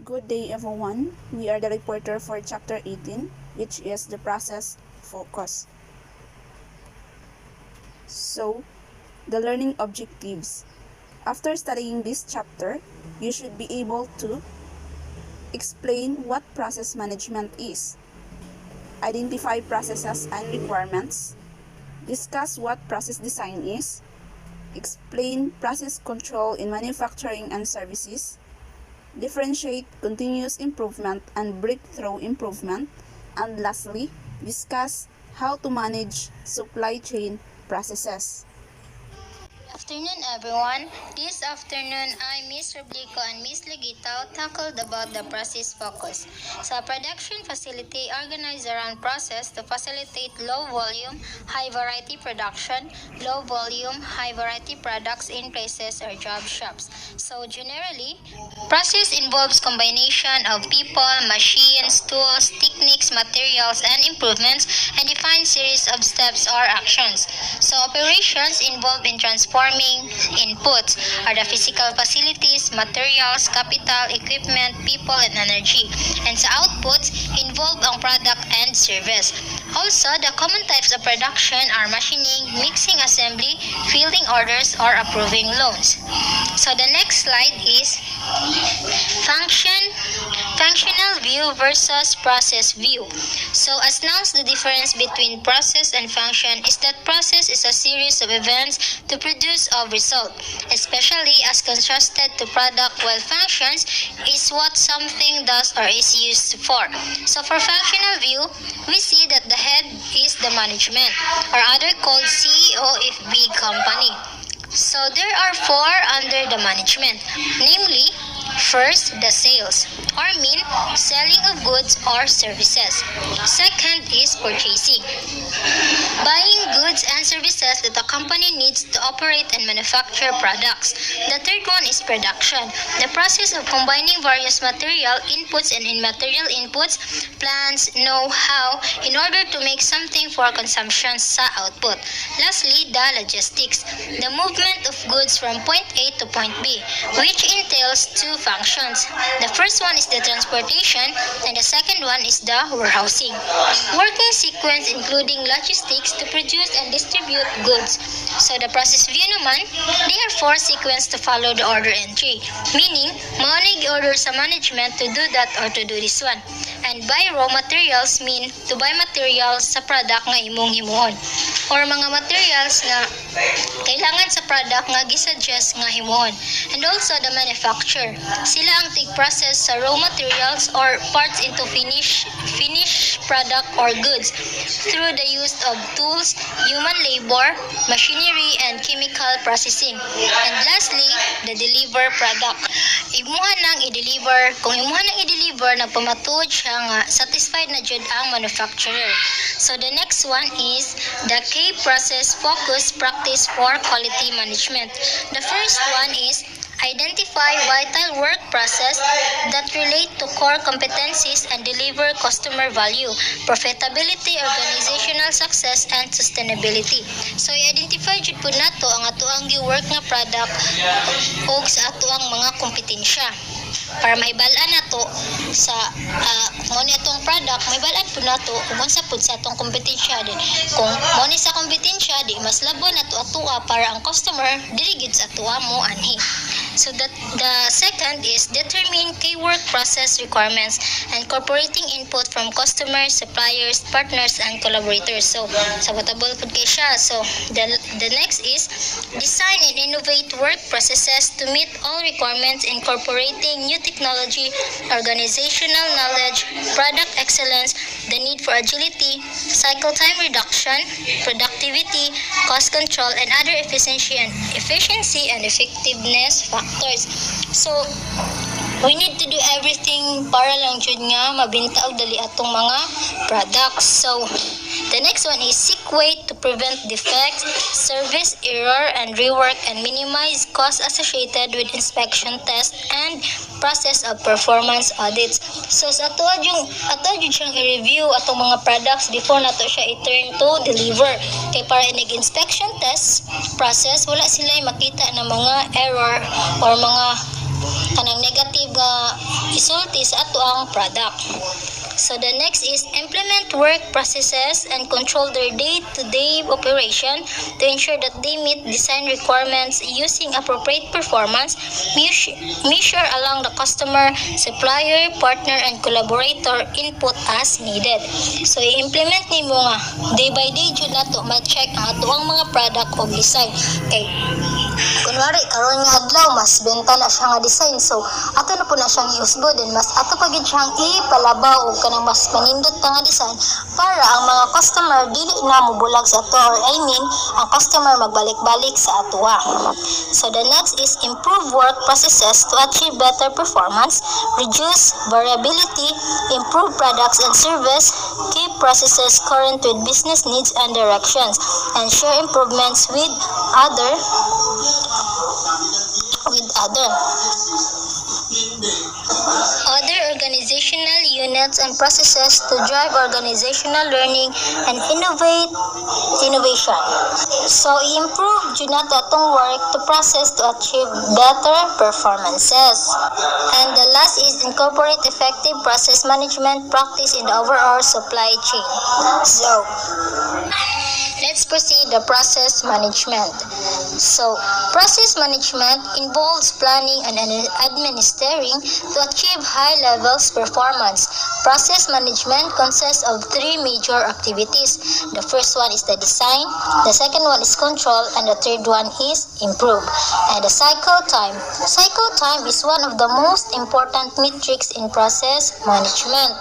Good day everyone. We are the reporter for chapter 18, which is the process focus. So, the learning objectives. After studying this chapter, you should be able to explain what process management is, identify processes and requirements, discuss what process design is, explain process control in manufacturing and services, differentiate continuous improvement and breakthrough improvement, and lastly, discuss how to manage supply chain processes. Afternoon everyone. This afternoon I, Miss Rublico and Miss Legitao tackled about the process focus. Sa production facility, organized around process to facilitate low volume, high variety production, low volume, high variety products in places or job shops. So generally, process involves combination of people, machines, tools, techniques, materials, and improvements, and defined series of steps or actions. So operations involve in transforming inputs are the physical facilities, materials, capital, equipment, people, and energy. And sa outputs, involve ang product and service. Also, the common types of production are machining, mixing assembly, filling orders, or approving loans. So the next slide is functional view versus process view. So as nouns, the difference between process and function is that process is a series of events to produce a result, especially as contrasted to product, while functions is what something does or is used for. So for functional view, we see that the head is the management, or other called CEO if big company. So there are four under the management, namely, first, the sales, or mean selling of goods or services. Second is purchasing, buying goods and services that a company needs to operate and manufacture products. The third one is production, the process of combining various material inputs and immaterial inputs, plans, know-how, in order to make something for consumption sa output. Lastly, the logistics, the movement of goods from point A to point B, which entails two functions. The first one is the transportation, and the second one is the warehousing. Working sequence including logistics to produce and distribute goods. So the process view naman, there are four sequence to follow the order entry, meaning maunay order sa management to do that or to do this one. And buy raw materials mean to buy materials sa product nga imong himuon, or mga materials nga kailangan sa product nga gisuggest nga himuon. And also the manufacture, sila ang tig-process sa raw materials or parts into finished product or goods through the use of tools, human labor, machinery, and chemical processing. And lastly, the deliver product. Imuha nang i-deliver. Kung imuha nang i-deliver, nagpamatuod siya nga satisfied na jud ang manufacturer. So the next one is the K process focus practice for quality management. The first one is identify vital work process that relate to core competencies and deliver customer value, profitability, organizational success, and sustainability. So i-identify jud pud nato ang atoang gi-work nga product ug sa atoang mga kompetensya, para mahibalaan nato sa mo ni atong product, mahibalaan pud nato kung unsa pud sa atong kompetensya din. Kung mo ni sa kompetensya, di mas labo nato atoa para ang customer dili gid sa atoa mo anhi. So that the second is determine key work process requirements, incorporating input from customers, suppliers, partners, and collaborators. So sabotable pud kay siya. So the next is design and innovate work processes to meet all requirements, incorporating new technology, organizational knowledge, product excellence, the need for agility, cycle time reduction, productivity, cost control, and other efficiency and effectiveness factors. So we need to do everything para lang jud nga mabenta og dali atong mga products. So the next one is seek way to prevent defects, service error, and rework, and minimize costs associated with inspection test and process of performance audits. So sa ato jud siyang i-review atong mga products before nato siya i-turn to deliver. Kay para nag-inspection test process, wala sila makita na mga error or mga kanang negative result is ato ang product. So the next is implement work processes and control their day-to-day operation to ensure that they meet design requirements using appropriate performance measure along the customer, supplier, partner, and collaborator input as needed. So i-implement nimo nga day by day jud nato ma-check ang ato ang mga product o design. Okay. Kunwari karon nga adlaw mas benta na siya nga design, so ato na po na siyang iusbo din mas ato pa gid siyang ipalabaw og kanang mas manindot pa nga design para ang mga customer dili na mobulag sa ato, or I mean ang customer magbalik-balik sa atoa. So the next is improve work processes to achieve better performance, reduce variability, improve products and service, keep processes current with business needs and directions, and share improvements with other. Other organizational units and processes to drive organizational learning and innovation. So, i-improve jud nato atong work to process to achieve better performances. And the last is incorporate effective process management practice in the overall supply chain. So, let's proceed the process management. So, process management involves planning and administering to achieve high levels performance. Process management consists of three major activities. The first one is the design, the second one is control, and the third one is improve. And the cycle time. Cycle time is one of the most important metrics in process management.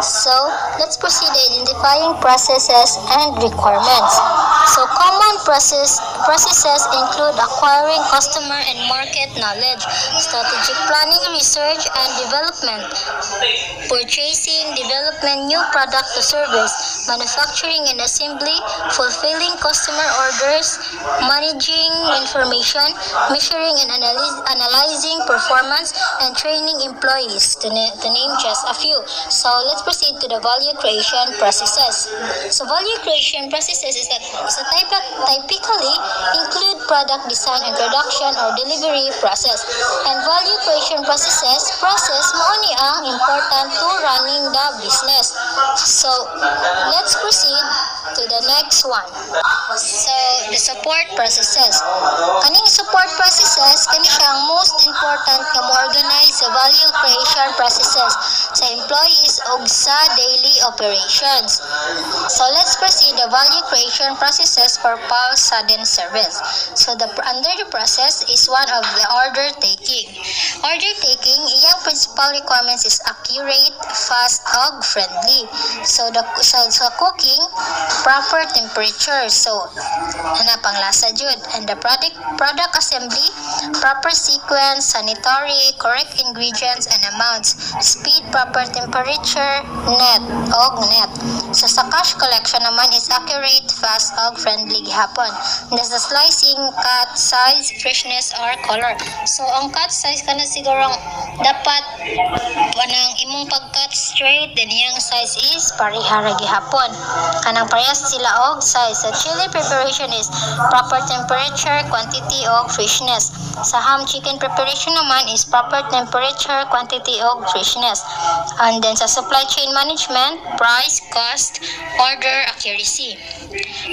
So, let's proceed to identifying processes and requirements. So, common processes include acquiring customer and market knowledge, strategic planning, research and development, purchasing, development new product to service, manufacturing and assembly, fulfilling customer orders, managing information, measuring and analyzing performance, and training employees, to name just a few. So, let's proceed to the value creation processes. So, value creation processes is typically include product design and production or delivery process. And value creation process mao ni ang important to running the business. So, let's proceed to the next one. So, the support processes. Kaning support processes, kani siya ang most important nga mo-organize sa value creation processes sa employees ug sa daily operations. So, let's proceed the value creation processes for pulse sudden service. So, under the process is one of the order taking. Order taking, iyang principal requirements is accurate, fast, ug friendly. So, sa cooking, proper temperature. So, panglasa jud. And the product assembly, proper sequence, sanitary, correct ingredients and amounts, speed, proper temperature, net. So, sa cash collection naman is accurate, fast, ug friendly gihapon. And sa slicing, cut, size, freshness, or color. So, ang cut size kana siguro dapat kanang imong pag-cut straight, then iyang size is parihara gihapon. Kanang parehas sila og size. Sa chili preparation is proper temperature, quantity, og freshness. Sa ham chicken preparation naman is proper temperature, quantity, og freshness. And then sa supply chain management, price, cost, order, accuracy.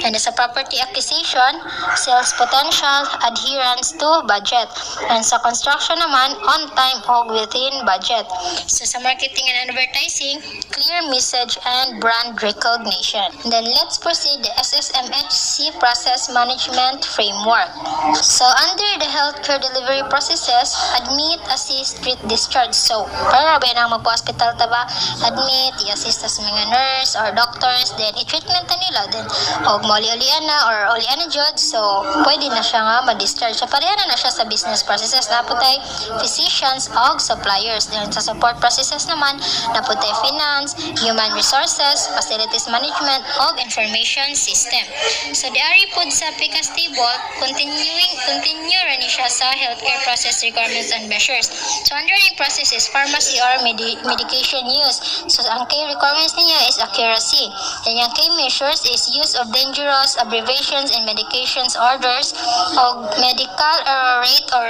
And sa property acquisition, sales potential, adherence to budget. And sa construction naman, on time o within budget. So sa marketing and advertising, clear message and brand recognition. Then let's proceed the SSMHC process management framework. So under the healthcare delivery processes, admit, assist, treat, discharge. So para ba nang magpa-hospital ta ba, admit, i-assist sa mga nurse or doctors, then i-treatment ta nila, then og mali-ulian na or ulian na jud, so pwede na siya nga ma-discharge. So pareha na siya sa business processes. Naputay physicians og suppliers. Then sa support processes naman, naputay finance, human resources, facilities management og information system. So diari pod sa PICAS table, continue ra ni siya sa healthcare process requirements and measures. So under the process is pharmacy or medical medication use. So, ang key requirements niya is accuracy. Then, yung key measures is use of dangerous abbreviations in medications orders, o medical error rate or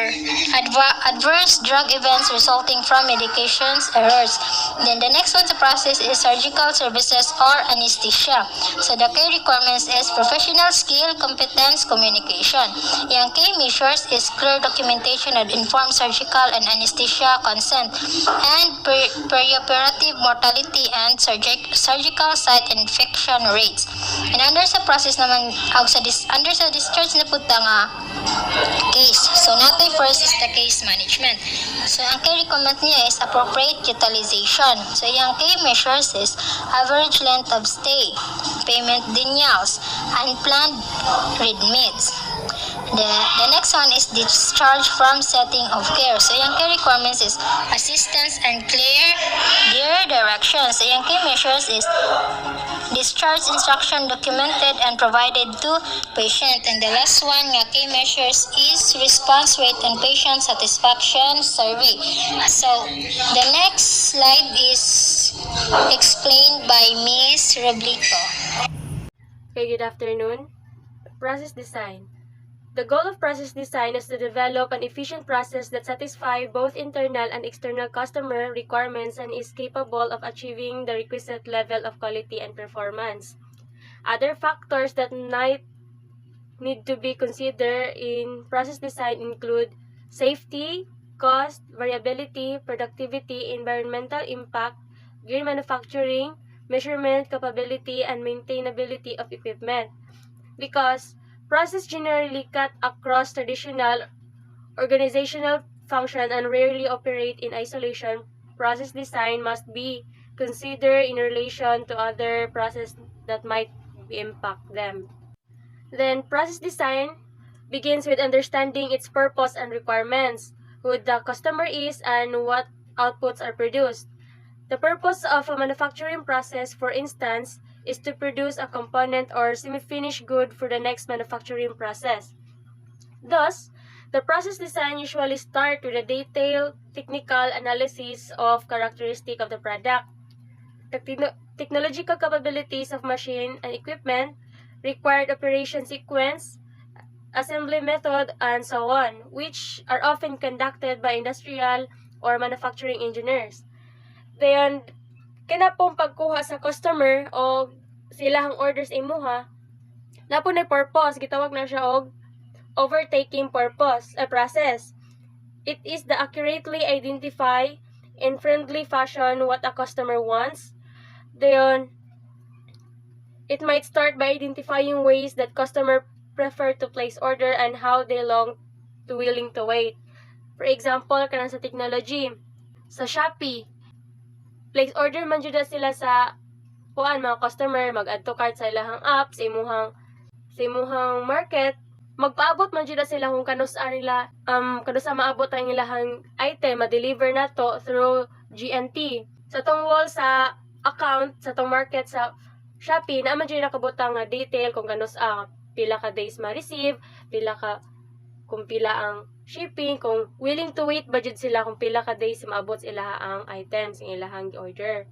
adverse drug events resulting from medications errors. Then, the next one sa process is surgical services or anesthesia. So, the key requirements is professional skill, competence, communication. Yung key measures is clear documentation of informed surgical and anesthesia consent, and perioperative mortality and surgical site infection rates. And under sa process naman, under sa discharge na punta nga case. So, natin first is the case management. So, ang key recommend niya is appropriate utilization. So, yung key measures is average length of stay, payment denials, unplanned readmits. The next one is discharge from setting of care. So, yung key requirements is assistance and clear directions. So, yung key measures is discharge instruction documented and provided to patient. And the last one nga key measures is response rate and patient satisfaction survey. So, the next slide is explained by Ms. Roblico. Okay, good afternoon. Process design. The goal of process design is to develop an efficient process that satisfies both internal and external customer requirements and is capable of achieving the requisite level of quality and performance. Other factors that might need to be considered in process design include safety, cost, variability, productivity, environmental impact, green manufacturing, measurement capability, and maintainability of equipment. Because process generally cut across traditional organizational function and rarely operate in isolation, process design must be considered in relation to other processes that might impact them. Then, process design begins with understanding its purpose and requirements, who the customer is, and what outputs are produced. The purpose of a manufacturing process, for instance, is to produce a component or semi-finished good for the next manufacturing process. Thus, the process design usually starts with a detailed technical analysis of characteristics of the product, the technological capabilities of machine and equipment, required operation sequence, assembly method, and so on, which are often conducted by industrial or manufacturing engineers. Then, kana pong pagkuha sa customer o silahang orders imuha, na po na purpose, gitawag na siya og overtaking process. It is the accurately identify in friendly fashion what a customer wants. Then, it might start by identifying ways that customer prefer to place order and how they long to willing to wait. For example, kana sa technology, sa Shopee, place order man jud sila sa mga customer mag-add to cart sa ilahang app, sa imuhang market, magpaabot man jud sila kung kanusa nila kanusa maabot ang ilahang item, ma-deliver na to through GNT. Sa tong wall sa account sa tong market sa Shopee, na man jud nakabutang nga detail kung kanusa pila ka days ma-receive, kung pila ang shipping, kung willing to wait budget sila kung pila ka days maabot sila ang items ng ilahang order.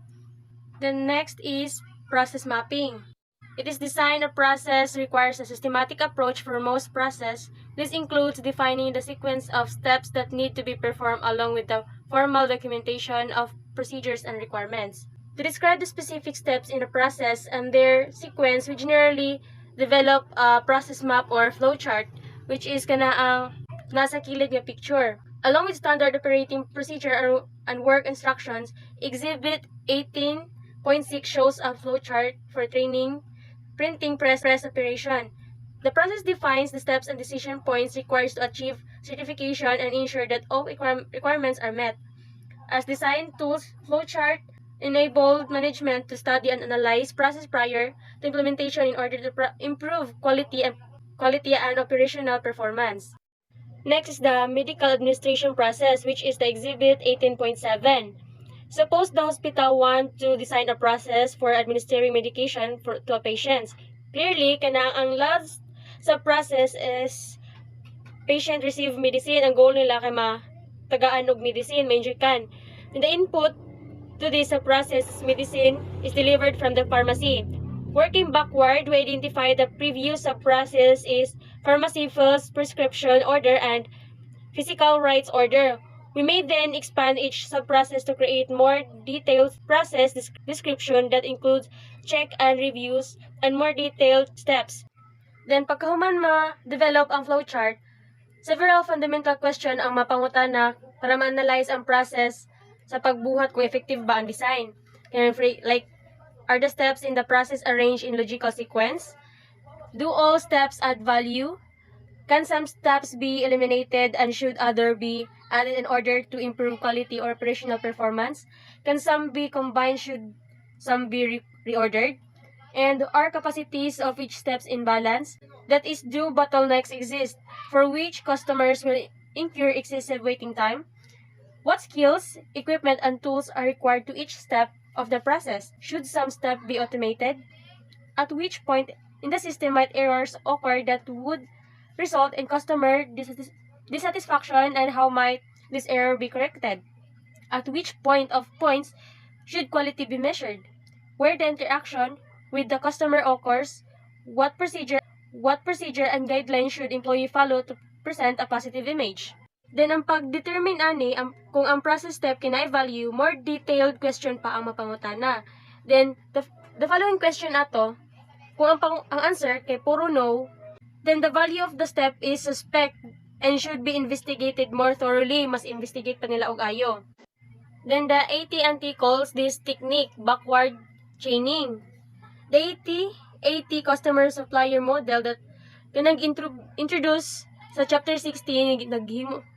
The next is process mapping. It is design a process requires a systematic approach for most process. This includes defining the sequence of steps that need to be performed along with the formal documentation of procedures and requirements. To describe the specific steps in a process and their sequence, we generally develop a process map or flowchart, which is kana ang nasa kilid nga picture. Along with standard operating procedure and work instructions, Exhibit 18.6 shows a flowchart for training, printing, press operation. The process defines the steps and decision points required to achieve certification and ensure that all requirements are met. As design tools, flowchart enabled management to study and analyze process prior to implementation in order to improve quality and operational performance. Next is the medical administration process, which is the Exhibit 18.7. Suppose the hospital want to design a process for administering medication to a patient. Clearly, ang last sa process is patient receive medicine. Ang goal nila kay matagaan og medicine, ma-injectan. In the input To this, a processed medicine is delivered from the pharmacy. Working backward, we identify the previous sub-process is pharmacy fills prescription order and physical rights order. We may then expand each sub-process to create more detailed process description that includes check and reviews and more detailed steps. Then pagkahuman ma-develop ang flowchart, several fundamental question ang mapangutana para ma-analyze ang process sa pagbuhat kung effective ba ang design. Like, are the steps in the process arranged in logical sequence? Do all steps add value? Can some steps be eliminated and should other be added in order to improve quality or operational performance? Can some be combined? Should some be reordered? And are capacities of each steps in balance? That is, do bottlenecks exist for which customers will incur excessive waiting time? What skills, equipment, and tools are required to each step of the process? Should some step be automated? At which point in the system might errors occur that would result in customer dissatisfaction, and how might this error be corrected? At which points should quality be measured? Where the interaction with the customer occurs, what procedure and guidelines should employee follow to present a positive image? Then ang pag-determine ani kung ang process step kinai-value, more detailed question pa ang mapangutana. Then the following question ato, kung ang answer kay puro no, then the value of the step is suspect and should be investigated more thoroughly. Mas investigate pa nila og ayo. Then the AT&T calls this technique backward chaining. The AT customer supplier model that kanang introduce sa chapter 16,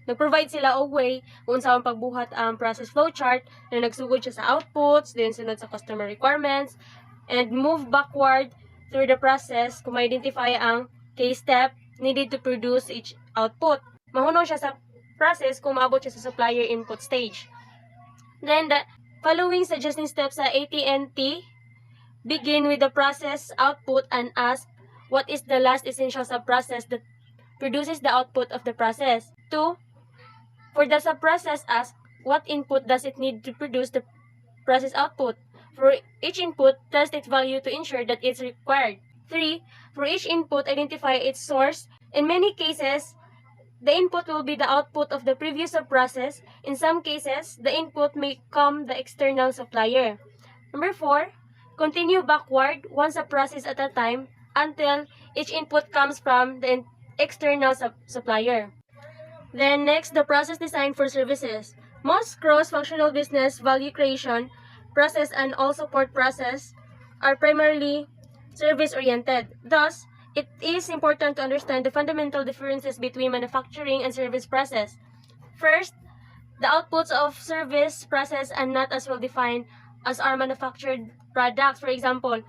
nag-provide sila og way kung saan pagbuhat ang process flowchart na nagsugod siya sa outputs, then sunod sa customer requirements, and move backward through the process kung ma-identify ang key step needed to produce each output. Mahunong siya sa process kung maabot siya sa supplier input stage. Then the following suggesting steps sa AT&T begin with the process output and ask what is the last essential sub-process that produces the output of the process. 2. For the sub-process, ask what input does it need to produce the process output. For each input, test its value to ensure that it's required. 3. For each input, identify its source. In many cases, the input will be the output of the previous sub-process. In some cases, the input may come the external supplier. Number 4. Continue backward one sub-process at a time until each input comes from the external supplier. Then next, the process design for services. Most cross-functional business value creation process and all support process are primarily service-oriented. Thus, it is important to understand the fundamental differences between manufacturing and service process. First, the outputs of service process are not as well defined as our manufactured products. For example,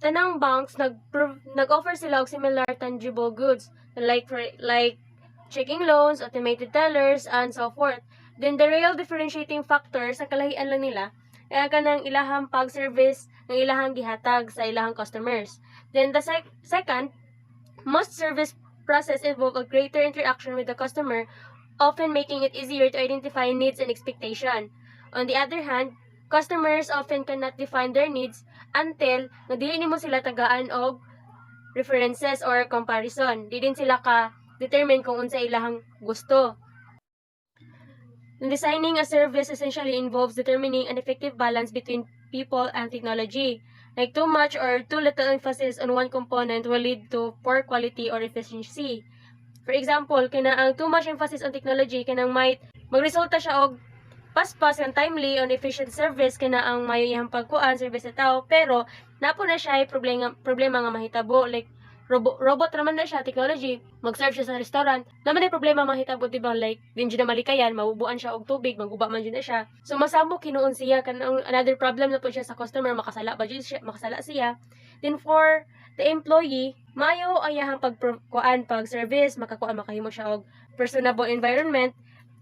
tanang banks nag-offer sila og similar tangible goods like checking loans, automated tellers, and so forth. Then the real differentiating factor sa kalahian lang nila kaya kanang ilahang pag-service ng ilahang gihatag sa ilahang customers. Then the second, most service process involve a greater interaction with the customer, often making it easier to identify needs and expectation. On the other hand, customers often cannot define their needs until dili nimo sila tagaan og references or comparison. Di din sila ka-determine kung unsa ilahang gusto. Designing a service essentially involves determining an effective balance between people and technology. Like too much or too little emphasis on one component will lead to poor quality or efficiency. For example, ang too much emphasis on technology kanang might magresulta siya og paspas and timely on efficient service ang mayuyang pagkuan service sa tao, pero napo na siya ay problema nga mahitabo, like robot naman na siya, technology, mag-serve siya sa restaurant, naman ay problema mahitabo, diba, like din na malikayan, mabubuan siya og tubig, maguba man na siya, so masamo kinuon siya another problem na po siya sa customer, makasala siya. Then for the employee, mayo ayahang pag-service, makahimo siya og personable environment,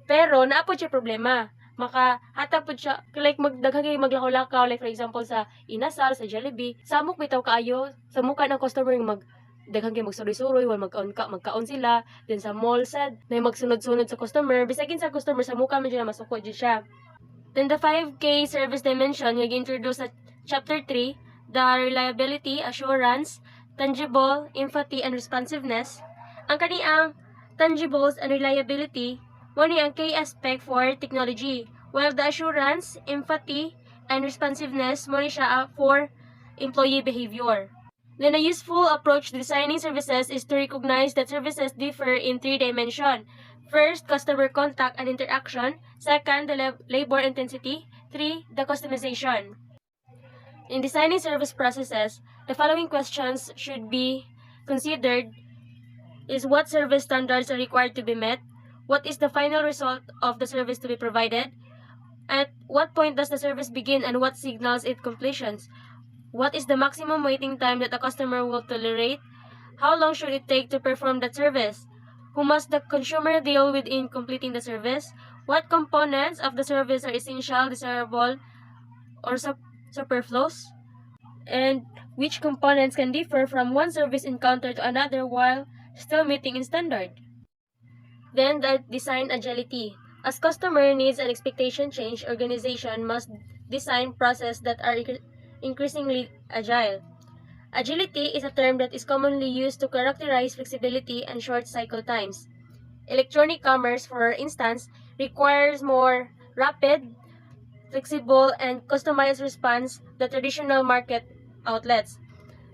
pero naapod siya problema. Makahatag po siya, like magdaghang maglakaw-lakaw, like for example sa Inasal, sa Jollibee, samok bitaw kaayo, samukan ang customer daghang magsuroy-suroy, wal magkaon sila, then sa mall sad, na magsunod-sunod sa customer, bisagin sa customer, samukan man dyan na masukod dyan siya. Then the 5K service dimension yung introduce sa Chapter 3, the reliability, assurance, tangible, empathy, and responsiveness. Ang kaniyang tangibles and reliability, mo ni ang key aspect for technology, while the assurance, empathy, and responsiveness mo ni siya for employee behavior. Then a useful approach to designing services is to recognize that services differ in 3 dimensions. First, customer contact and interaction. Second, the labor intensity. 3, the customization. In designing service processes, the following questions should be considered is what service standards are required to be met, what is the final result of the service to be provided, at what point does the service begin and what signals its completions, what is the maximum waiting time that a customer will tolerate, how long should it take to perform that service, who must the consumer deal with in completing the service, what components of the service are essential, desirable, or superfluous, and which components can differ from one service encounter to another while still meeting in standard. Then the design agility. As customer needs and expectation change, organization must design processes that are increasingly agile. Agility is a term that is commonly used to characterize flexibility and short cycle times. Electronic commerce, for instance, requires more rapid, flexible, and customized response than traditional market outlets.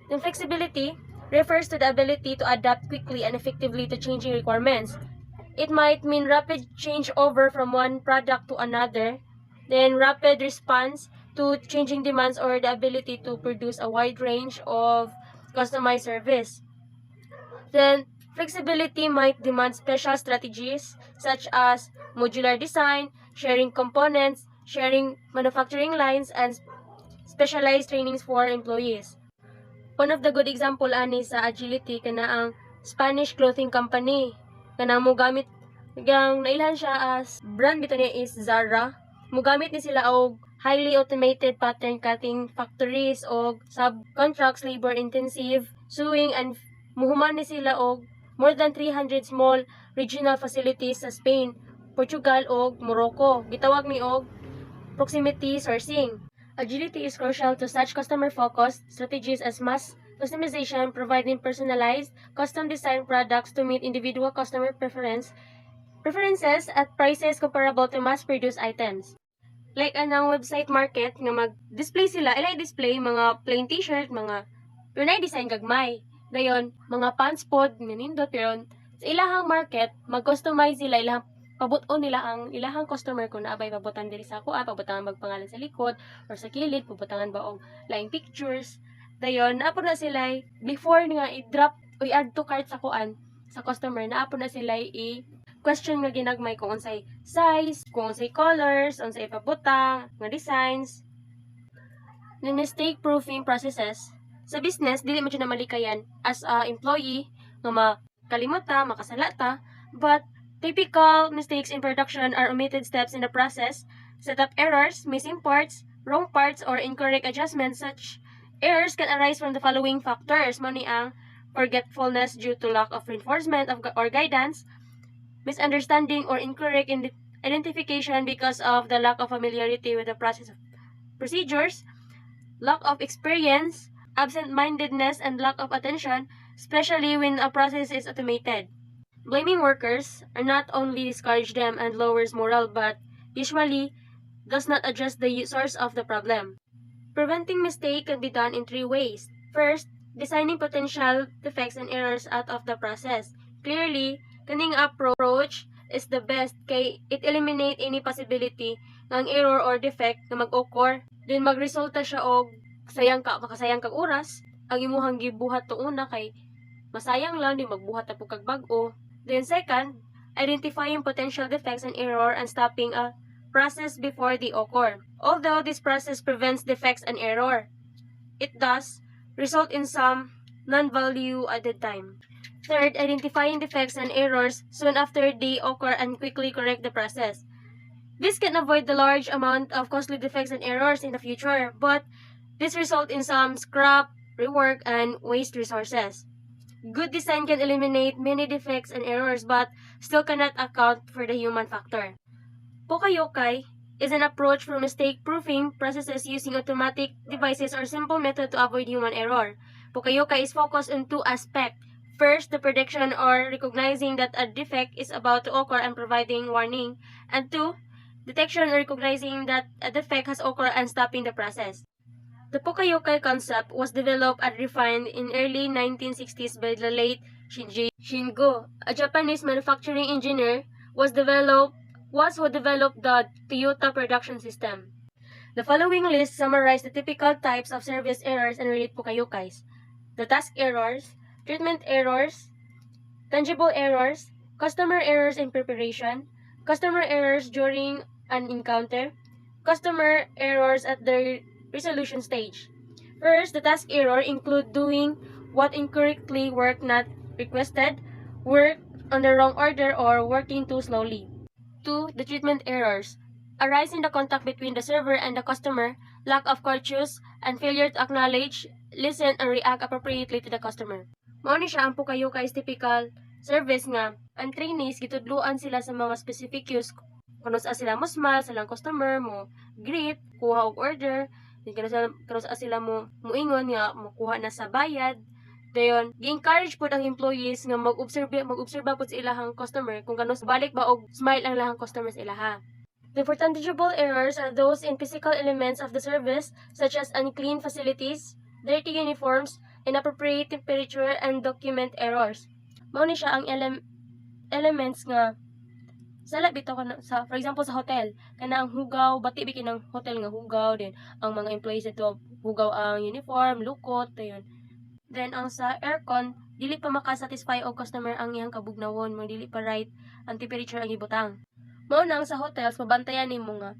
Then flexibility refers to the ability to adapt quickly and effectively to changing requirements. It might mean rapid changeover from one product to another, then rapid response to changing demands or the ability to produce a wide range of customized service. Then flexibility might demand special strategies such as modular design, sharing components, sharing manufacturing lines, and specialized trainings for employees. One of the good example ani sa agility kana ang Spanish clothing company. Kanang mogamit gang nailhan siya as brand bitaw niya is Zara. Mogamit ni sila og highly automated pattern cutting factories og subcontracts labor intensive sewing and muhuman ni sila og more than 300 small regional facilities sa Spain, Portugal og Morocco. Gitawag ni og proximity sourcing. Agility is crucial to such customer-focused strategies as mass customization, providing personalized, custom-designed products to meet individual customer preferences at prices comparable to mass-produced items. Like anang website market nga mag-display sila, ilay display mga plain t-shirt, mga pinay design gagmay. Dayon, mga pants pod, nanindot, pero sa ilahang market, mag-customize sila, ilahang pabuton nila ang ilahang customer kung naabay pabutan diri sa kuan, pabutangan magpangalan sa likod or sa kilid, pabutangan ba og laing pictures. Dayon, naapon na sila before nga i-drop o i-add to cart sa kuan sa customer, naapon na sila question nga ginagmay kung unsay size, kung unsay colors, unsay pabutang, nga designs. The mistake proofing processes sa business dili man siya na malikayan as a employee nga makalimota, makasalata, but typical mistakes in production are omitted steps in the process, setup errors, missing parts, wrong parts, or incorrect adjustments. Such errors can arise from the following factors. Mani ang forgetfulness due to lack of reinforcement or guidance, misunderstanding or incorrect identification because of the lack of familiarity with the process of procedures, lack of experience, absent-mindedness, and lack of attention, especially when a process is automated. Blaming workers are not only discourage them and lowers morale, but usually does not address the source of the problem. Preventing mistake can be done in 3 ways. First, designing potential defects and errors out of the process. Clearly, kaning approach is the best kay it eliminate any possibility ng error or defect na mag-occur. Then magresulta siya og makasayang kag oras, ang imuhang gibuhat to una kay masayang lang di magbuhat na po kag bag-o. Then second, identifying potential defects and error and stopping a process before they occur. Although this process prevents defects and error, it does result in some non-value added time. Third, identifying defects and errors soon after they occur and quickly correct the process. This can avoid the large amount of costly defects and errors in the future, but this result in some scrap, rework, and waste resources. Good design can eliminate many defects and errors but still cannot account for the human factor. POKA-YOKE is an approach for mistake-proofing processes using automatic devices or simple method to avoid human error. POKA-YOKE is focused on two aspects. First, the prediction or recognizing that a defect is about to occur and providing warning. And two, detection or recognizing that a defect has occurred and stopping the process. The POKA-YOKE concept was developed and refined in early 1960s by the late Shingo, a Japanese manufacturing engineer, who developed the Toyota production system. The following list summarizes the typical types of service errors and related POKA-YOKEs. The task errors, treatment errors, tangible errors, customer errors in preparation, customer errors during an encounter, customer errors at the resolution stage. First, the task error include doing what incorrectly, work not requested, work on the wrong order, or working too slowly. 2. The treatment errors arise in the contact between the server and the customer, lack of courteous, and failure to acknowledge, listen, and react appropriately to the customer. Mao ni siya ang POKA-YOKE is typical service nga ang trainees gitudluan sila sa mga specific cues kuno sa sila mo smile sa lang customer mo greet kuha og order kuno sa sila mo muingon nga makuha na sa bayad dayon gi-encourage pud ang employees nga mag-obserba pud sa ilahang customer kung kanos balik ba og smile ang ilahang customer sa ilaha. The tangible errors are those in physical elements of the service such as unclean facilities, dirty uniforms, inappropriate temperature, and document errors. Mao ni siya ang elements nga sala bitaw sa for example sa hotel kana ang hugaw bati bikin ang hotel nga hugaw din ang mga employees ito hugaw ang uniform lukot dayon then ang sa aircon dili pa makasatisfy og customer ang iyang kabugnawon mo dili pa right ang temperature ang ibutang mao nang sa hotels mabantayan nimo nga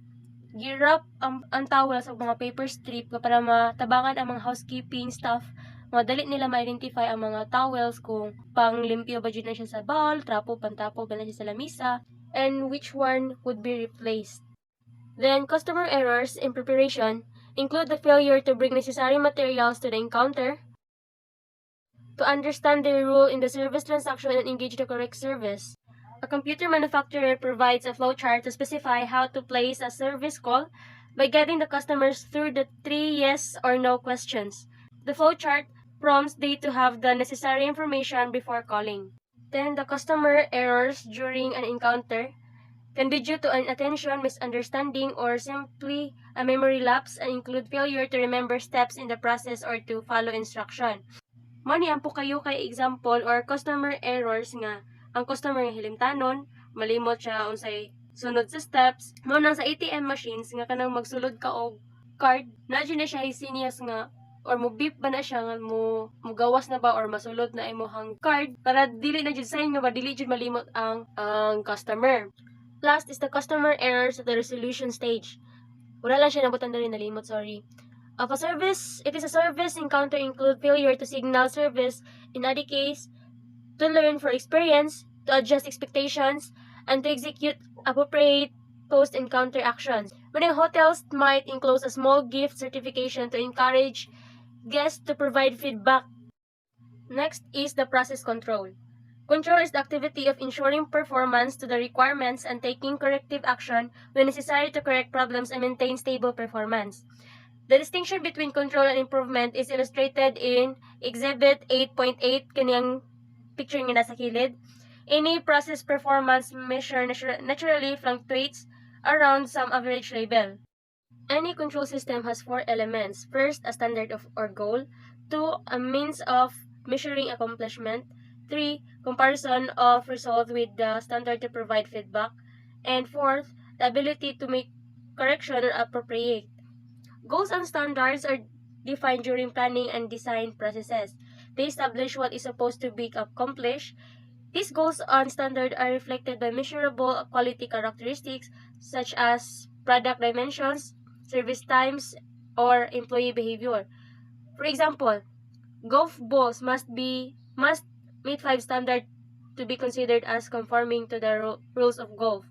girap ang towel sa mga paper strip para matabangan ang mga housekeeping staff madali nila ma-identify ang mga towels kung panglimpyo ba dyan na siya sa bowl, trapo, pantapo ba na siya sa lamisa, and which one would be replaced. Then, customer errors in preparation include the failure to bring necessary materials to the encounter, to understand the rule in the service transaction and engage the correct service. A computer manufacturer provides a flowchart to specify how to place a service call by guiding the customers through the 3 yes or no questions. The flowchart prompts they to have the necessary information before calling. Then, the customer errors during an encounter can be due to inattention, misunderstanding, or simply a memory lapse and include failure to remember steps in the process or to follow instruction. Mao ni ang POKA-YOKE example or customer errors nga ang customer nga hilimtanon, malimot siya unsay sunod sa steps. Mao nang sa ATM machines nga kanang magsulod ka og card, na na siya isinias nga or mo beep ba na siya nga mo gawas na ba or masulod na imong card para dili na jud sign nga ba dili jud malimot ang customer. Last is the customer errors at the resolution stage. Wala lang siya nabutan dali nalimot, sorry. It is a service encounter include failure to signal service in any case, to learn for experience, to adjust expectations, and to execute appropriate post-encounter actions. Many hotels might enclose a small gift certification to encourage guests to provide feedback. Next is the process control. Control is the activity of ensuring performance to the requirements and taking corrective action when necessary to correct problems and maintain stable performance. The distinction between control and improvement is illustrated in Exhibit 8.8, kaniyang picture nga nasa kilid. Any process performance measure naturally fluctuates around some average level. Any control system has 4 elements. First, a standard or goal. 2, a means of measuring accomplishment. 3, comparison of results with the standard to provide feedback. And 4th, the ability to make correction or appropriate. Goals and standards are defined during planning and design processes. They establish what is supposed to be accomplished. These goals and standards are reflected by measurable quality characteristics such as product dimensions, service times, or employee behavior. For example, golf balls must meet 5 standards to be considered as conforming to the rules of golf.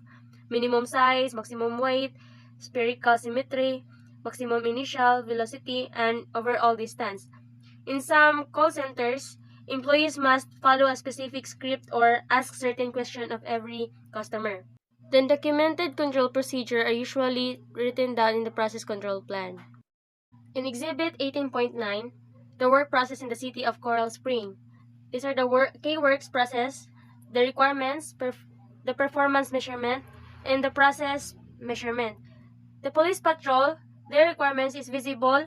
Minimum size, maximum weight, spherical symmetry, maximum initial velocity, and overall distance. In some call centers, employees must follow a specific script or ask certain questions of every customer. Then documented control procedure are usually written down in the process control plan. In Exhibit 18.9, the work process in the city of Coral Spring. These are the K-Works process, the requirements, the performance measurement, and the process measurement. The police patrol, their requirements is visible,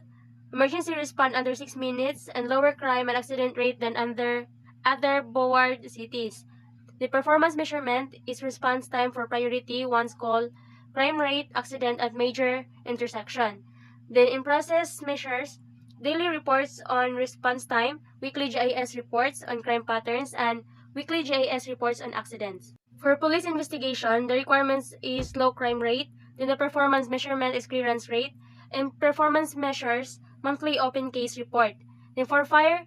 emergency response under 6 minutes, and lower crime and accident rate than under other BORJ cities. The performance measurement is response time for priority once call, crime rate, accident at major intersection. Then in process measures, daily reports on response time, weekly GIS reports on crime patterns, and weekly GIS reports on accidents. For police investigation, the requirements is low crime rate, then the performance measurement is clearance rate, and performance measures monthly open case report. Then for fire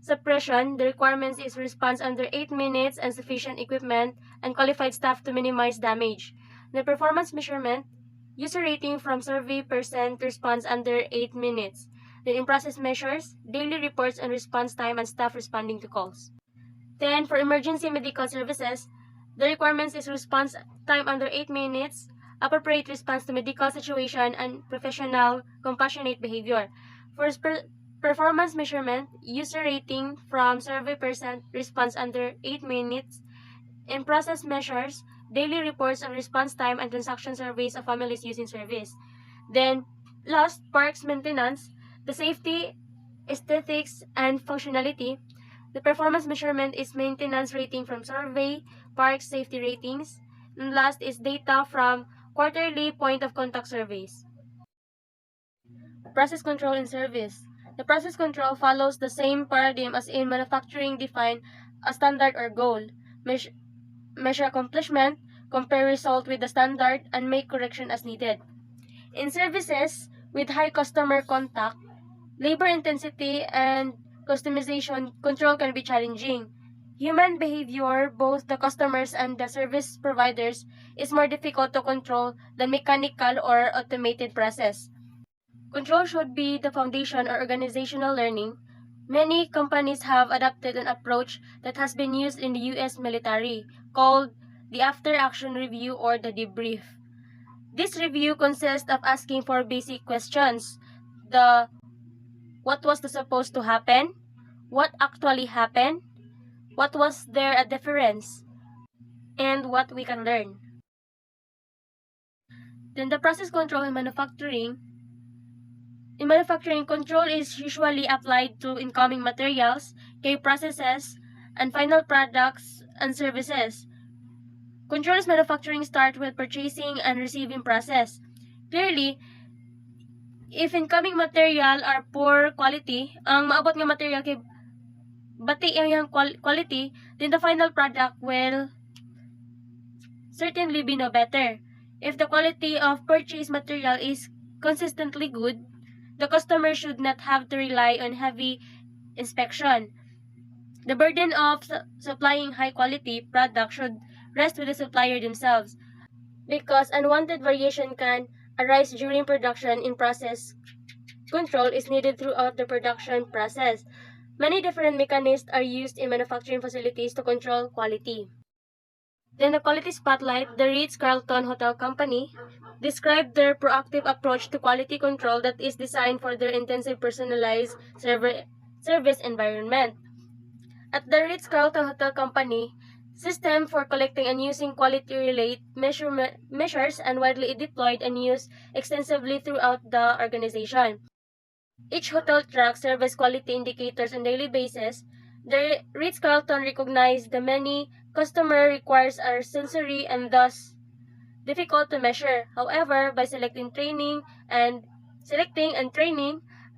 suppression, the requirements is response under 8 minutes and sufficient equipment and qualified staff to minimize damage. The performance measurement, user rating from survey percent response under 8 minutes. Then in process measures, daily reports on response time and staff responding to calls. Then for emergency medical services, the requirements is response time under 8 minutes, appropriate response to medical situation, and professional compassionate behavior. For performance measurement, user rating from survey percent response under 8 minutes. In process measures, daily reports on response time and transaction surveys of families using service. Then, last, parks maintenance, the safety, aesthetics, and functionality. The performance measurement is maintenance rating from survey, park safety ratings. And last is data from quarterly point of contact surveys. Process control in service. The process control follows the same paradigm as in manufacturing. Define a standard or goal, measure accomplishment, compare result with the standard, and make correction as needed. In services with high customer contact, labor intensity and customization control can be challenging. Human behavior, both the customers and the service providers, is more difficult to control than mechanical or automated process. Control should be the foundation of organizational learning. Many companies have adopted an approach that has been used in the U.S. military, called the after-action review or the debrief. This review consists of asking for basic questions. What was supposed to happen? What actually happened? What was there a difference? And what we can learn. Then the process control in manufacturing. In manufacturing, control is usually applied to incoming materials, key processes, and final products and services. Control in manufacturing start with purchasing and receiving process. Clearly, if incoming material are poor quality, ang maabot nga material kay bati ang quality, then the final product will certainly be no better. If the quality of purchased material is consistently good, the customer should not have to rely on heavy inspection. The burden of supplying high-quality product should rest with the supplier themselves, because unwanted variation can arise during production. In process control is needed throughout the production process. Many different mechanisms are used in manufacturing facilities to control quality. Then the Quality Spotlight, the Ritz-Carlton Hotel Company, described their proactive approach to quality control that is designed for their intensive personalized service environment. At the Ritz-Carlton Hotel Company, system for collecting and using quality-related measures and widely deployed and used extensively throughout the organization. Each hotel tracks service quality indicators on a daily basis. The Ritz-Carlton recognized the many customer requires are sensory and thus difficult to measure. However, by selecting and training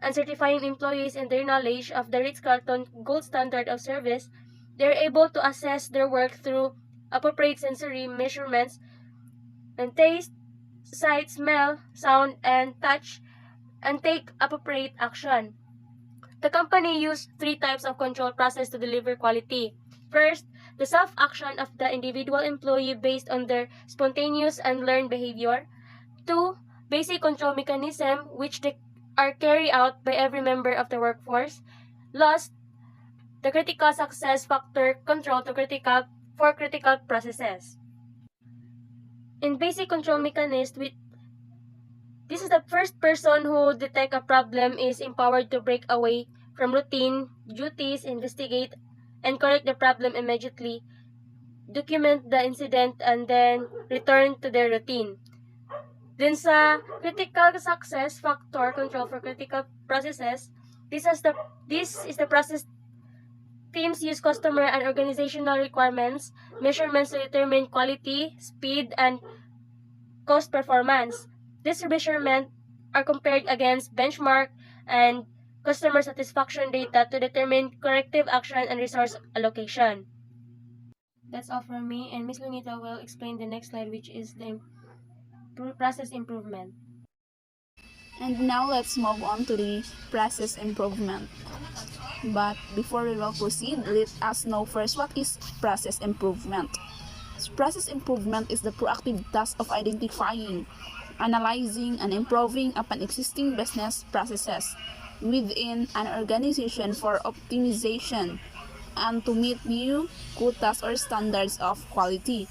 and certifying employees in their knowledge of the Ritz-Carlton gold standard of service, they are able to assess their work through appropriate sensory measurements and taste, sight, smell, sound, and touch, and take appropriate action. The company used 3 types of control process to deliver quality. First, the self-action of the individual employee based on their spontaneous and learned behavior. 2, basic control mechanism which are carried out by every member of the workforce. Last, the critical success factor control for critical processes. in basic control mechanism, this is the first person who detect a problem is empowered to break away from routine duties, investigate, and correct the problem immediately, document the incident, and then return to their routine. Then sa critical success factor control for critical processes, this is the process teams use customer and organizational requirements, measurements to determine quality, speed, and cost performance. These measurements are compared against benchmark and customer satisfaction data to determine corrective action and resource allocation. That's all from me, and Ms. Lunita will explain the next slide, which is the process improvement. And now let's move on to the process improvement. But before we will proceed, let us know first what is process improvement. Process improvement is the proactive task of identifying, analyzing, and improving upon existing business processes within an organization for optimization and to meet new quotas or standards of quality.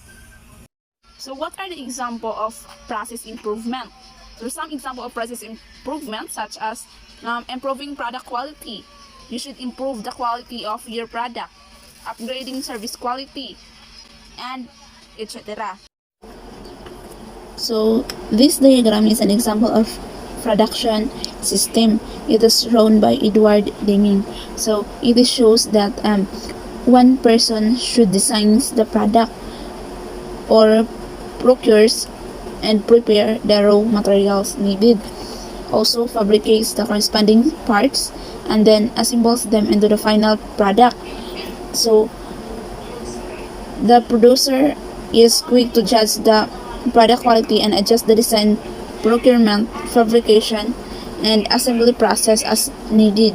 So what are the examples of process improvement? So some example of process improvement such as improving product quality. You should improve the quality of your product, upgrading service quality, and etc. So this diagram is an example of production system. It is shown by Edward Deming. So it shows that one person should design the product or procures and prepare the raw materials needed. Also fabricates the corresponding parts and then assembles them into the final product. So the producer is quick to judge the product quality and adjust the design, procurement, fabrication, and assembly process as needed.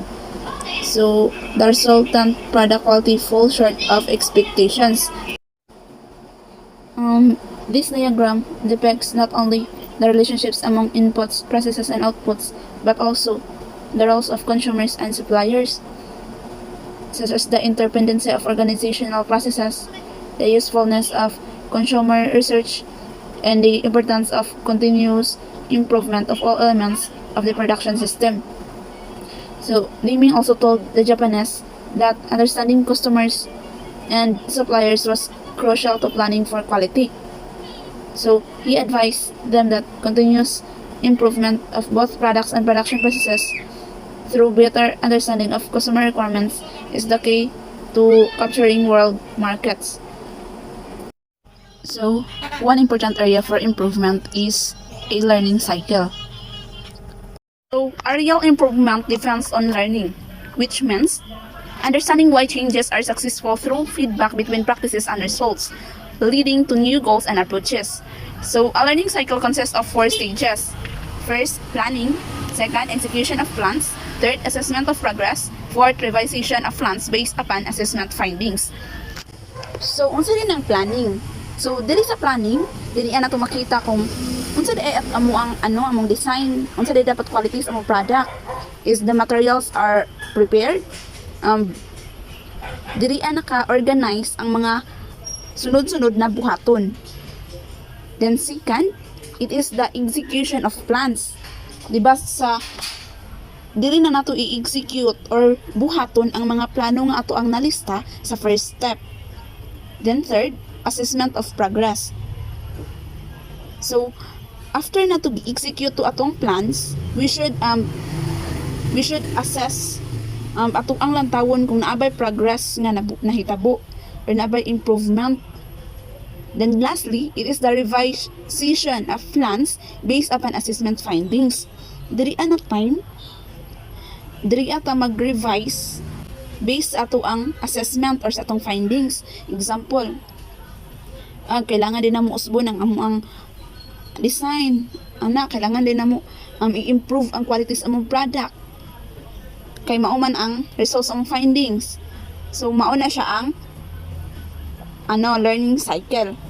So the resultant product quality falls short of expectations. This diagram depicts not only the relationships among inputs, processes, and outputs, but also the roles of consumers and suppliers, such as the interdependency of organizational processes, the usefulness of consumer research, and the importance of continuous improvement of all elements of the production system. So, Deming also told the Japanese that understanding customers and suppliers was crucial to planning for quality. So, he advised them that continuous improvement of both products and production processes through better understanding of customer requirements is the key to capturing world markets. So, one important area for improvement is a learning cycle. So, a real improvement depends on learning, which means understanding why changes are successful through feedback between practices and results, leading to new goals and approaches. So, a learning cycle consists of 4 stages. First, planning. Second, execution of plans. Third, assessment of progress. Fourth, revisation of plans based upon assessment findings. So, unsa din ang planning? So, diri sa planning, diri ana to makita kung unsa di at among design, unsa di dapat qualities among product, is the materials are prepared. Diri ana ka organize ang mga sunod-sunod na buhaton. Then second, it is the execution of plans. Diba sa diri na nato i-execute or buhaton ang mga plano nga ato ang nalista sa first step. Then third, assessment of progress. So after na to execute to atong plans, we should assess ato ang lantawon kung naabay progress nga nahitabo or naabay improvement. Then lastly, it is the revision of plans based upon assessment findings. Diri ana time, diri ata mag-revise based sa ato ang assessment or sa atong findings. Example, kailangan din namo usbon ang among design. Kailangan din namo i-improve ang qualities among product. Kay mauman ang results among findings. So mao na siya ang learning cycle.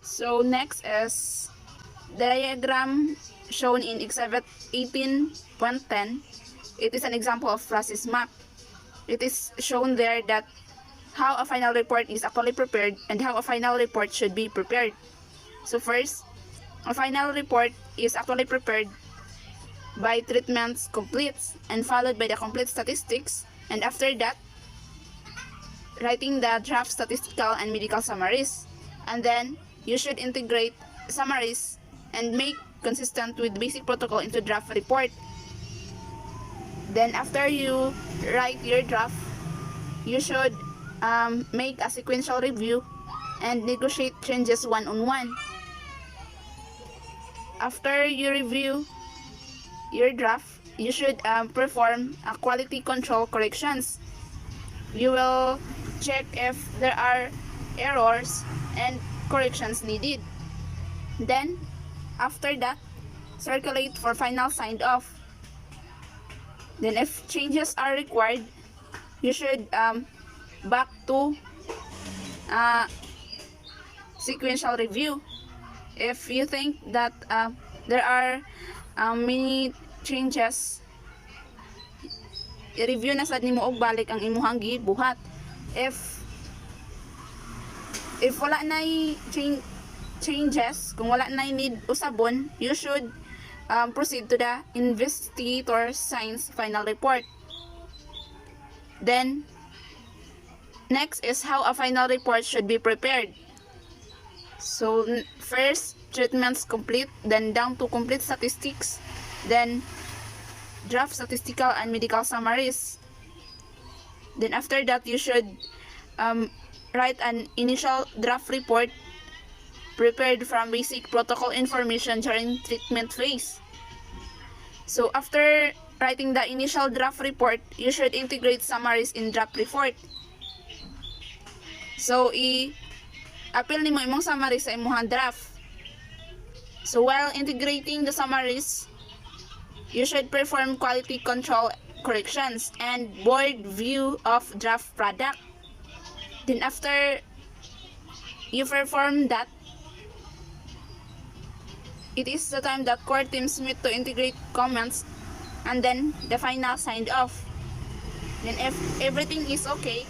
So next is the diagram shown in Exhibit 18.10. It is an example of process map. It is shown there that how a final report is actually prepared and how a final report should be prepared. So first, a final report is actually prepared by treatments completes and followed by the complete statistics, and after that, writing the draft statistical and medical summaries. And then, you should integrate summaries and make consistent with basic protocol into draft report. Then after you write your draft, you should make a sequential review and negotiate changes one-on-one. After you review your draft, you should perform a quality control corrections. You will check if there are errors and corrections needed. Then, after that, circulate for final sign off. Then if changes are required, you should back to sequential review. If you think that there are many changes, i-review na sad nimo og balik ang imuhang gibuhat. If wala na changes, kung wala na need usabon, you should proceed to the investigator signs final report. Then, next is how a final report should be prepared. So, first, treatments complete, then down to complete statistics, then draft statistical and medical summaries. Then after that, you should write an initial draft report prepared from basic protocol information during treatment phase. So after writing the initial draft report, you should integrate summaries in draft report. So i-appeal nimo imong summary sa imong draft. So while integrating the summaries, you should perform quality control corrections and board view of draft product. Then after you perform that, it is the time that core teams meet to integrate comments and then the final signed off. Then if everything is okay,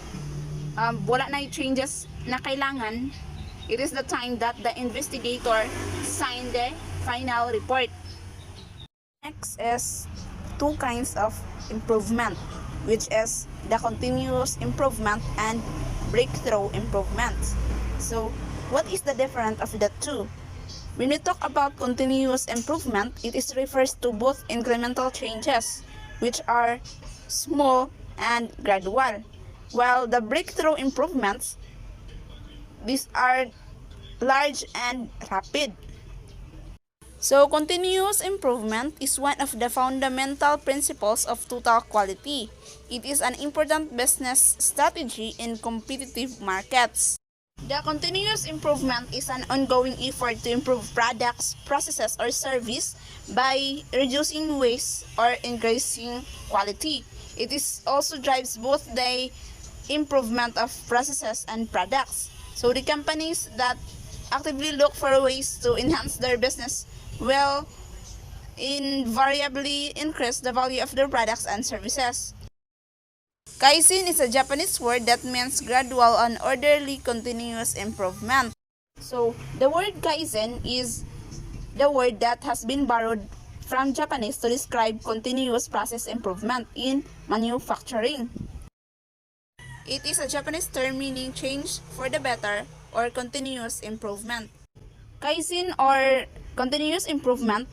wala na changes na kailangan, it is the time that the investigator sign the final report. Next is two kinds of improvement, which is the continuous improvement and breakthrough improvement. So, what is the difference of the two? When we talk about continuous improvement, it refers to both incremental changes, which are small and gradual, while the breakthrough improvements, these are large and rapid. So, continuous improvement is one of the fundamental principles of total quality. It is an important business strategy in competitive markets. The continuous improvement is an ongoing effort to improve products, processes, or service by reducing waste or increasing quality. It also drives both the improvement of processes and products. So the companies that actively look for ways to enhance their business will invariably increase the value of their products and services. Kaizen is a Japanese word that means gradual and orderly continuous improvement. So, the word Kaizen is the word that has been borrowed from Japanese to describe continuous process improvement in manufacturing. It is a Japanese term meaning change for the better or continuous improvement. Kaizen or continuous improvement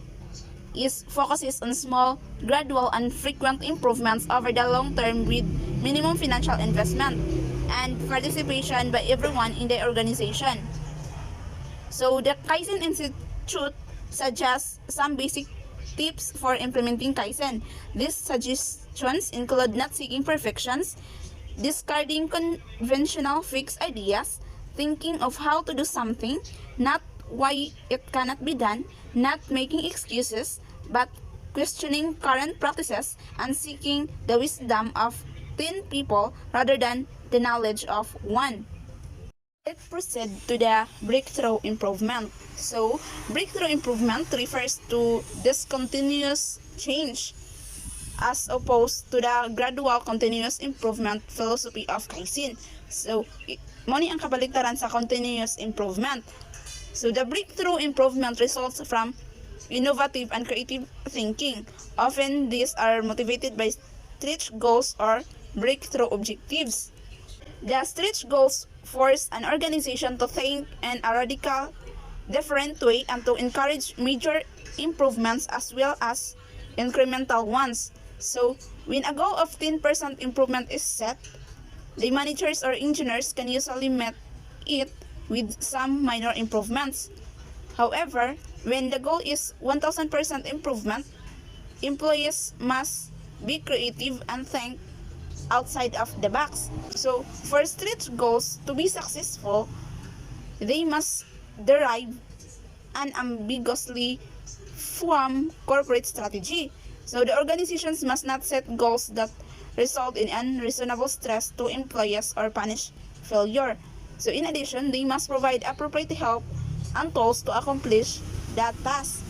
focuses on small, gradual, and frequent improvements over the long term with minimum financial investment and participation by everyone in the organization. So the Kaizen Institute suggests some basic tips for implementing Kaizen. These suggestions include not seeking perfections, discarding conventional fixed ideas, thinking of how to do something, not why it cannot be done, not making excuses, but questioning current practices and seeking the wisdom of 10 people rather than the knowledge of one. Let's proceed to the breakthrough improvement. So, breakthrough improvement refers to this continuous change as opposed to the gradual continuous improvement philosophy of Kaizen. So, mo ni ang kabaliktaran sa continuous improvement. So the breakthrough improvement results from innovative and creative thinking. Often these are motivated by stretch goals or breakthrough objectives. The stretch goals force an organization to think in a radical, different way and to encourage major improvements as well as incremental ones. So, when a goal of 10% improvement is set, the managers or engineers can usually meet it with some minor improvements. However, when the goal is 1000% improvement, employees must be creative and think outside of the box. So, for stretch goals to be successful, they must derive unambiguously from corporate strategy. So, the organizations must not set goals that result in unreasonable stress to employees or punish failure. So, in addition, they must provide appropriate help and tools to accomplish that task.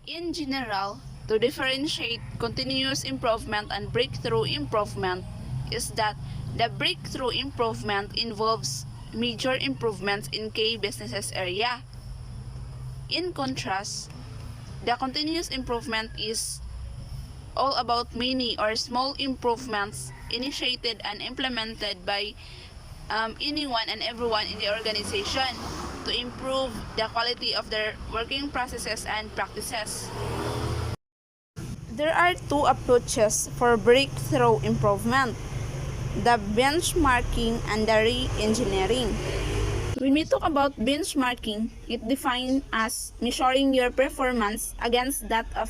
In general, to differentiate continuous improvement and breakthrough improvement is that the breakthrough improvement involves major improvements in key businesses area. In contrast, the continuous improvement is all about many or small improvements initiated and implemented by anyone and everyone in the organization to improve the quality of their working processes and practices. There are two approaches for breakthrough improvement: the benchmarking and the re-engineering. When we talk about benchmarking, it defined as measuring your performance against that of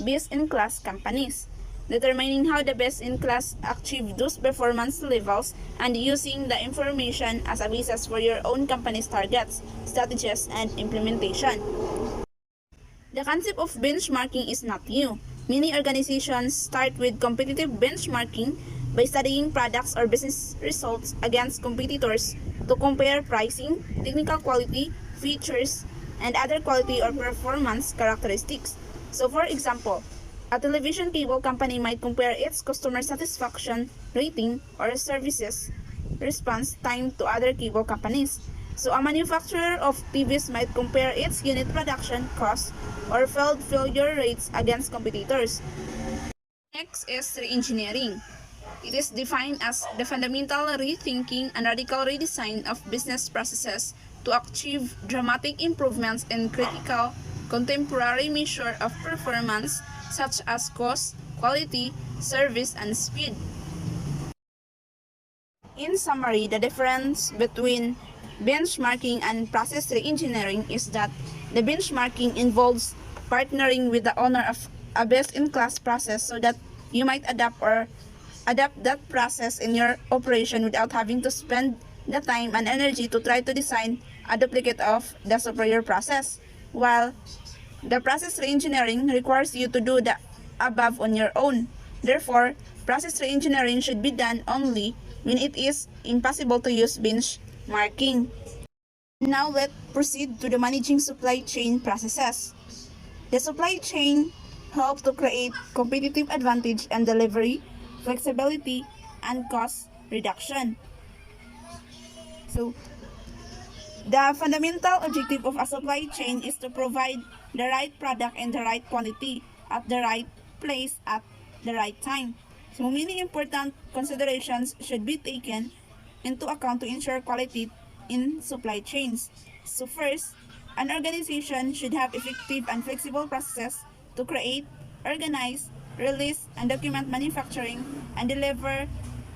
best-in-class companies, determining how the best-in-class achieve those performance levels, and using the information as a basis for your own company's targets, strategies, and implementation. The concept of benchmarking is not new. Many organizations start with competitive benchmarking by studying products or business results against competitors to compare pricing, technical quality, features, and other quality or performance characteristics. So for example, a television cable company might compare its customer satisfaction rating or services response time to other cable companies. So a manufacturer of TVs might compare its unit production cost or failure rates against competitors. Next is re-engineering. It is defined as the fundamental rethinking and radical redesign of business processes to achieve dramatic improvements in critical contemporary measure of performance such as cost, quality, service, and speed. In summary, the difference between benchmarking and process re-engineering is that the benchmarking involves partnering with the owner of a best-in-class process so that you might adapt that process in your operation without having to spend the time and energy to try to design a duplicate of the superior process. While the process re-engineering requires you to do the above on your own. Therefore, process re-engineering should be done only when it is impossible to use benchmarking. Now let's proceed to the managing supply chain processes. The supply chain helps to create competitive advantage and delivery, flexibility, and cost reduction. So, the fundamental objective of a supply chain is to provide the right product in the right quantity at the right place at the right time. So many important considerations should be taken into account to ensure quality in supply chains. So first, an organization should have effective and flexible processes to create, organize, release, and document manufacturing and deliver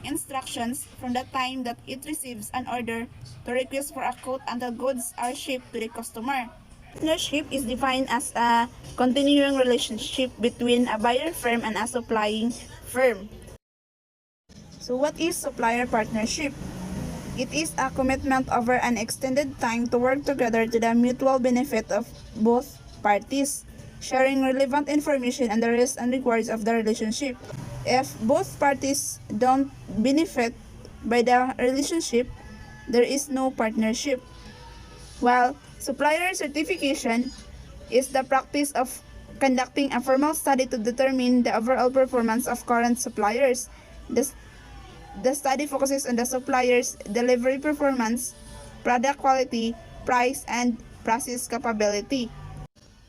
instructions from the time that it receives an order to request for a quote until goods are shipped to the customer. Partnership is defined as a continuing relationship between a buyer firm and a supplying firm. So what is supplier partnership? It is a commitment over an extended time to work together to the mutual benefit of both parties, sharing relevant information and the risks and rewards of the relationship. If both parties don't benefit by the relationship, there is no partnership. While supplier certification is the practice of conducting a formal study to determine the overall performance of current suppliers. The study focuses on the supplier's delivery performance, product quality, price, and process capability.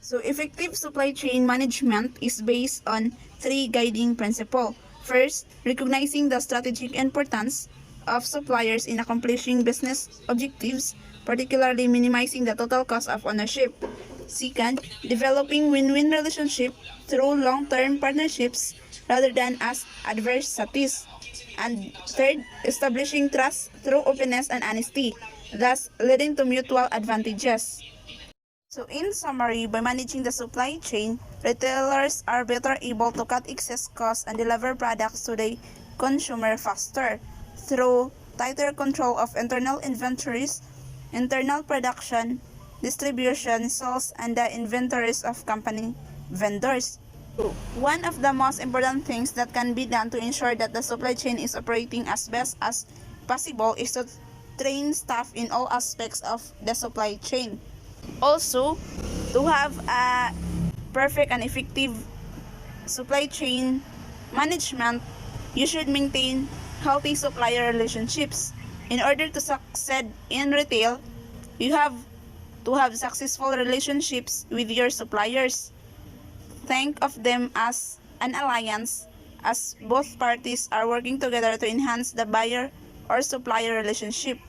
So effective supply chain management is based on three guiding principles. First, recognizing the strategic importance of suppliers in accomplishing business objectives, particularly minimizing the total cost of ownership. Second, developing win-win relationship through long-term partnerships rather than as adversities. And third, establishing trust through openness and honesty, thus leading to mutual advantages. So in summary, by managing the supply chain, retailers are better able to cut excess costs and deliver products to the consumer faster through tighter control of internal inventories, internal production, distribution, sales, and the inventories of company vendors. One of the most important things that can be done to ensure that the supply chain is operating as best as possible is to train staff in all aspects of the supply chain. Also, to have a perfect and effective supply chain management, you should maintain healthy supplier relationships. In order to succeed in retail, you have to have successful relationships with your suppliers. Think of them as an alliance, as both parties are working together to enhance the buyer or supplier relationship.